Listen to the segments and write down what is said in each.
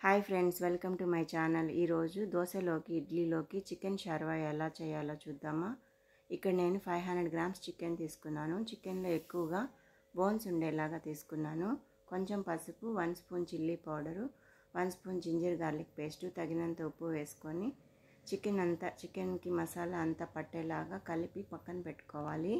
Hi friends, welcome to my channel. ఈరోజు దోశలోకి ఇడ్లీలోకి chicken Sharwa ఎలా చేయాలో చూద్దామా. ఇక్కడ నేను 500 గ్రామ్స్ చికెన్ తీసుకున్నాను. చికెన్లో ఎక్కువగా బోన్స్ ఉండేలాగా తీసుకున్నాను. కొంచెం పసుపు, 1 spoon chilli powder, 1 spoon ginger garlic paste, తగినంత ఉప్పు వేసుకొని చికెన్కి మసాలా అంతా పట్టేలాగా కలిపి పక్కన పెట్టుకోవాలి.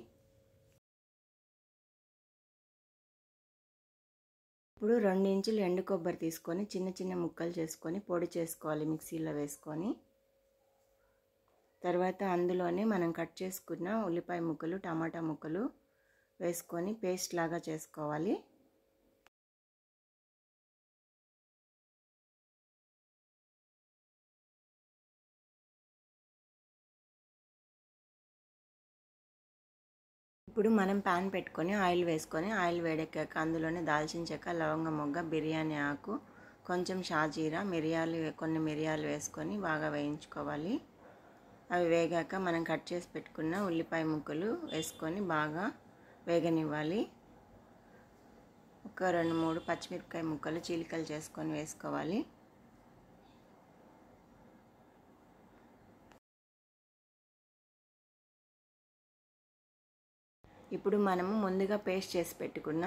ఇప్పుడు 2 ఇంచులు ఎండు కొబ్బరి తీసుకొని చిన్న చిన్న ముక్కలు చేసుకొని పొడి చేసుకోవాలి మిక్సీలో వేసుకొని. తర్వాత అందులోనే మనం కట్ చేసుకున్న ఉల్లిపాయ ముక్కలు, టమాటా ముక్కలు వేసుకొని పేస్ట్ లాగా చేసుకోవాలి. ఇప్పుడు మనం ప్యాన్ పెట్టుకొని ఆయిల్ వేసుకొని ఆయిల్ వేడెక్కాక అందులోనే దాల్చిన చెక్క, లవంగ మొగ్గ, బిర్యానీ ఆకు, కొంచెం షాజీరా, కొన్ని మిరియాలు వేసుకొని బాగా వేయించుకోవాలి. అవి వేగాక మనం కట్ చేసి పెట్టుకున్న ఉల్లిపాయ ముక్కలు వేసుకొని బాగా వేగనివ్వాలి. ఒక 2-3 పచ్చిమిరపకాయ ముక్కలు చీలికలు చేసుకొని వేసుకోవాలి. ఇప్పుడు మనము ముందుగా పేస్ట్ చేసి పెట్టుకున్న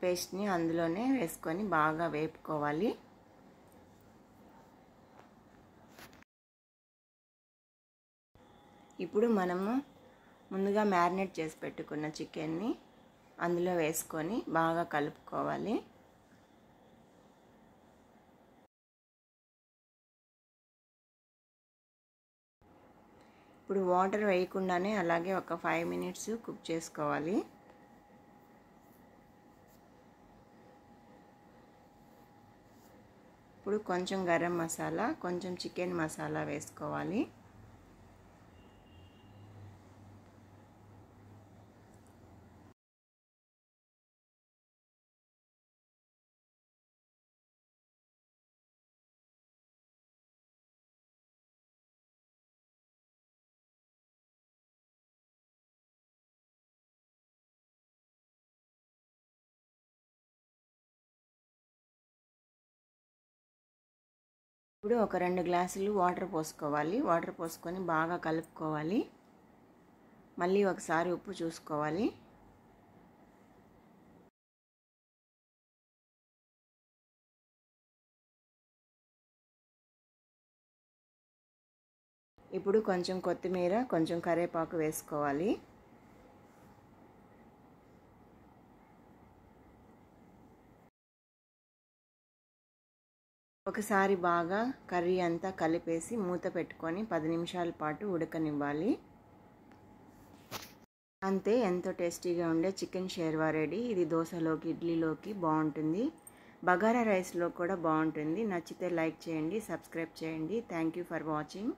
పేస్ట్ని అందులోనే వేసుకొని బాగా వేపుకోవాలి. ఇప్పుడు మనము ముందుగా మ్యారినేట్ చేసి పెట్టుకున్న చికెన్ని అందులో వేసుకొని బాగా కలుపుకోవాలి. ఇప్పుడు వాటర్ వేయకుండానే అలాగే ఒక 5 మినిట్స్ కుక్ చేసుకోవాలి. ఇప్పుడు కొంచెం గరం మసాలా, కొంచెం చికెన్ మసాలా వేసుకోవాలి. ఇప్పుడు ఒక 2 గ్లాసులు వాటర్ పోసుకోవాలి. వాటర్ పోసుకొని బాగా కలుపుకోవాలి. మళ్ళీ ఒకసారి ఉప్పు చూసుకోవాలి. ఇప్పుడు కొంచెం కొత్తిమీర, కొంచెం కరివేపాకు వేసుకోవాలి. ఒకసారి బాగా కర్రీ అంతా కలిపేసి మూత పెట్టుకొని 10 నిమిషాల పాటు ఉడకనివ్వాలి. అంతే, ఎంతో టేస్టీగా ఉండే చికెన్ షెర్వా రెడీ. ఇది దోశలోకి, ఇడ్లీలోకి బాగుంటుంది. బగారా రైస్లో కూడా బాగుంటుంది. నచ్చితే లైక్ చేయండి, సబ్స్క్రైబ్ చేయండి. Thank you for watching.